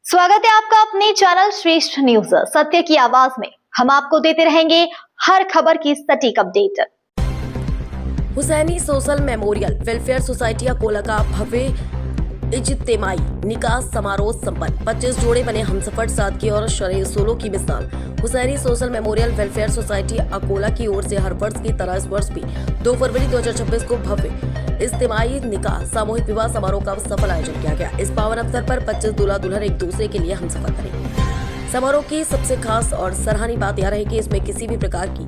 स्वागत है आपका अपने चैनल श्रेष्ठ न्यूज सत्य की आवाज में। हम आपको देते रहेंगे हर खबर की सटीक update. Husaini social memorial welfare society Akola का भव्य इज्तिमाई निकाह समारोह संपन्न। 25 जोड़े बने हमसफर सादगी और शरई उसूलों की मिसाल। Husaini social memorial welfare society Akola की ओर से हर वर्ष की तरह इस वर्ष भी 2 फरवरी 2026 को भव्य इज्तिमाई निकाह सामूहिक विवाह समारोह का सफल आयोजन किया गया। इस पावन अवसर पर 25 दूल्हा दुल्हन एक दूसरे के लिए हमसफर करेंगे। समारोह की सबसे खास और सराहनीय बात यह रही कि इसमें किसी भी प्रकार की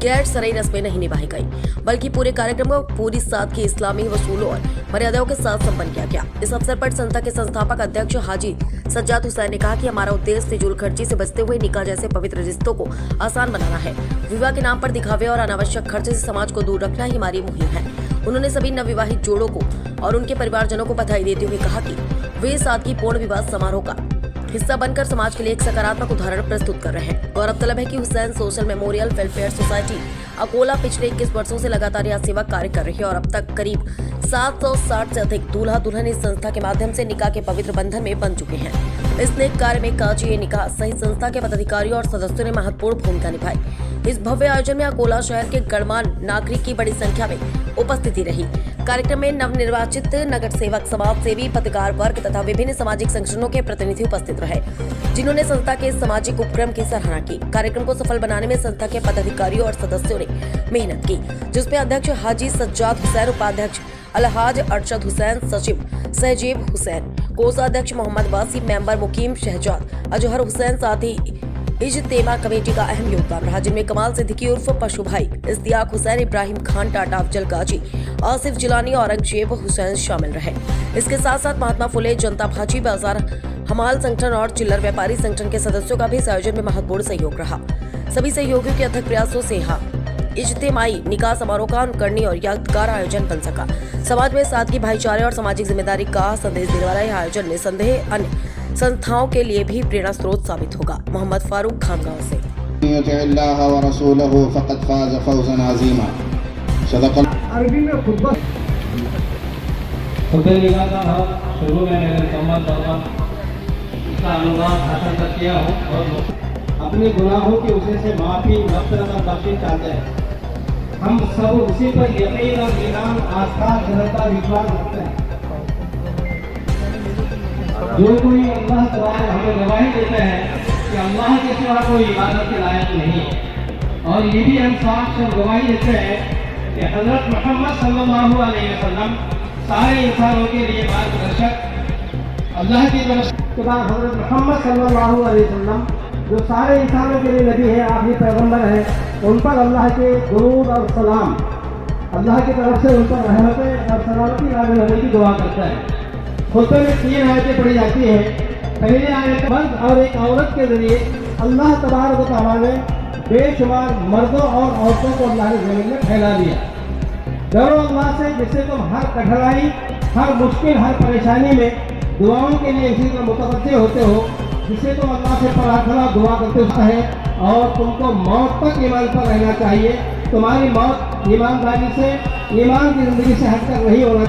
गैर शरई रस्में नहीं निभाई गई, बल्कि पूरे कार्यक्रम को पूरी सादगी, इस्लामी वसूलों और मर्यादाओं के साथ संपन्न किया गया। इस अवसर पर संस्था के संस्थापक अध्यक्ष हाजी सज्जाद हुसैन ने कहा कि हमारा उद्देश्य फिजूल खर्ची से बचते हुए निकाह जैसे पवित्र रिश्तों को आसान बनाना है। विवाह के नाम पर दिखावे और अनावश्यक खर्चे से समाज को दूर रखना ही हमारी मुहिम है। उन्होंने सभी नवविवाहित जोड़ों को और उनके परिवारजनों को बधाई देते हुए कहा कि वे सादगी पूर्ण विवाह समारोह का हिस्सा बनकर समाज के लिए एक सकारात्मक उदाहरण प्रस्तुत कर रहे हैं। गौरतलब है कि Hussain social memorial welfare society Akola पिछले 21 वर्षों से लगातार यह सेवा कार्य कर रही है और अब तक करीब 760 से अधिक दूल्हा दुल्हन इस संस्था के माध्यम से निकाह के पवित्र बंधन में बन चुके हैं। इस नेक कार्य में काजी निकाह सहित संस्था के पदाधिकारियों और सदस्यों ने महत्वपूर्ण भूमिका निभाई। इस भव्य आयोजन में अकोला शहर के गणमान्य नागरिक की बड़ी संख्या में उपस्थिति रही। कार्यक्रम में नवनिर्वाचित नगर सेवक, समाज सेवी, पत्रकार वर्ग तथा विभिन्न सामाजिक संगठनों के प्रतिनिधि उपस्थित रहे, जिन्होंने संस्था के सामाजिक उपक्रम की सराहना की। कार्यक्रम को सफल बनाने में संस्था के पदाधिकारियों और सदस्यों ने मेहनत की, जिसमें अध्यक्ष हाजी सज्जाद हुसैन, उपाध्यक्ष अलहाज अरशद हुसैन, सचिव सहजीब हुसैन, कोषाध्यक्ष मोहम्मद वासी, मेंबर मुकीम शहजाद अजहर हुसैन, साथ ही इज्तिमा कमेटी का अहम योगदान रहा, जिनमें कमाल सिद्दीकी उर्फ पशु भाई, इस्तियाक हुसैन, इब्राहिम खान, टाटा अफजल गाजी, आसिफ जिलानी, औरंगजेब हुसैन शामिल रहे। इसके साथ साथ महात्मा फुले जनता भाजी बाजार हमाल संगठन और चिल्लर व्यापारी संगठन के सदस्यों का भी इस आयोजन में महत्वपूर्ण सहयोग रहा। सभी सहयोगियों के अथक प्रयासों से इज्तिमाई निकाह समारोह का अनुकरणीय और यादगार आयोजन बन सका। समाज में सादगी, भाईचारे और सामाजिक जिम्मेदारी का संदेश देने वाला यह आयोजन निसंदेह अन्य संस्थाओं के लिए भी प्रेरणा स्रोत साबित होगा। मोहम्मद फारूक खानगांव से। अरबी में खुतबा शुरू में मैंने इसका अनुवाद हासिल कर किया हूँ और अपने गुनाहों की उसे से माफी, मग़फ़िरत और बख्शिश चाहते हैं। हम सब उसी पर यकीन और ईमान, आस्था, दृढ़ता, विश्वास रखते हैं। जो कोई अल्लाह तआला हमें गवाही देते हैं कि अल्लाह के सिवा कोई इबादत के लायक नहीं है, और ये भी हम साफ साफ गवाही देते हैं कि हज़रत मोहम्मद सल्लल्लाहु अलैहि वसल्लम सारे इंसानों के लिए मार्गदर्शक अल्लाह की तरफ के बाद हज़रत मोहम्मद सल्लल्लाहु अलैहि वसल्लम जो सारे इंसानों के लिए नबी है, आखिरी पैगंबर है, उन पर अल्लाह के दुरूद और सलाम, अल्लाह की तरफ से उन पर रहमतें और सलामती नाज़िल होने की दुआ करता है। खुतबे में 3 आयतें पढ़ी जाती हैं। पहले आयत मर्द और एक औरत के जरिए अल्लाह तबारक व तआला ने बेशुमार मर्दों और औरतों को अल्लाह ने ज़मीन में फैला दिया। डरो अल्लाह से, जिससे तुम हर कठिनाई, हर मुश्किल, हर परेशानी में दुआओं के लिए इसी को मुतवज्जे होते हो, जिससे तुम अल्लाह से प्रार्थना दुआ करते है, और तुमको मौत तक ईमान पर रहना चाहिए। तुम्हारी मौत ईमानदारी से, ईमान की ज़िंदगी से हटकर नहीं होना।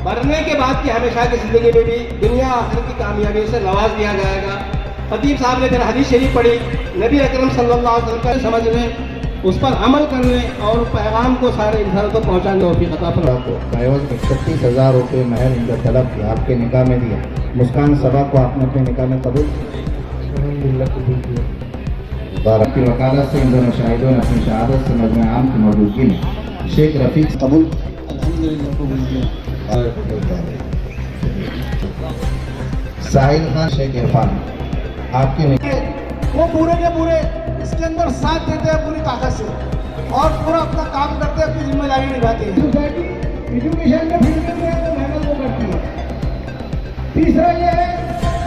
मरने के बाद की हमेशा की ज़िंदगी में भी दुनिया आखिर की कामयाबी से नवाज दिया जाएगा। खतीब साहब ने फिर हदीस शरीफ पढ़ी, नबी अकरम सल्लल्लाहु अलैहि वसल्लम समझने, उस पर अमल करने और पैगाम को सारे इंसानों तक पहुँचाने तौफीक अता फरमाए। 31,000 रुपये महर इनका तलब किया, आपके निकाह में दिया। मुस्कान सबा को आपने अपने निकाह में कबूल की वकालत से इन दोनों शाहिदों ने अपनी शहादत से मजमे आम की मौजूदगी में शेख रफीक कबूल साहिल खान, शेख इरफान आपके वो पूरे के पूरे इसके अंदर साथ देते हैं पूरी ताकत से और पूरा अपना काम करते हैं, अपनी जिम्मेदारी निभाते हैं। सोसाइटी एजुकेशन के फील्ड में तो मेहनत वो करती है। तीसरा ये है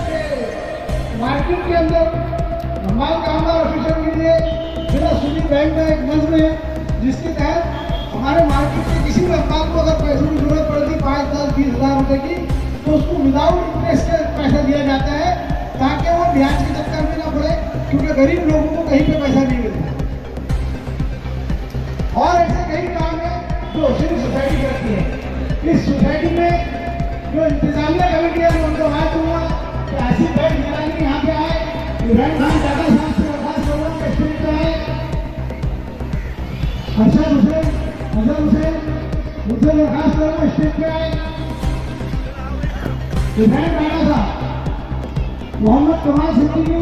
कि मार्केट के अंदर माल कामगार ऑफिसर के लिए जिला सूची बैंक का एक नज़्म है, जिसके तहत हमारे मार्केट में किसी भी अफराद को अगर पैसों की जरूरत पड़ती 5, 10, 20 हज़ार रुपये की, तो उसको विदाउट इंटरेस्ट के पैसा दिया जाता है, ताकि वो ब्याज के चक्कर में ना पड़े, क्योंकि गरीब लोगों को कहीं पे पैसा नहीं मिलता। और ऐसे कई काम है जो सिर्फ सोसाइटी करती है। इस सोसाइटी में जो इंतजामिया कमेटी है, मैं उनको बात दूंगा कि ऐसी उनसे दरखास्त करूंगा स्टेज पे आए हुसैन राणा साहब, मोहम्मद कमाल सिद्दीकी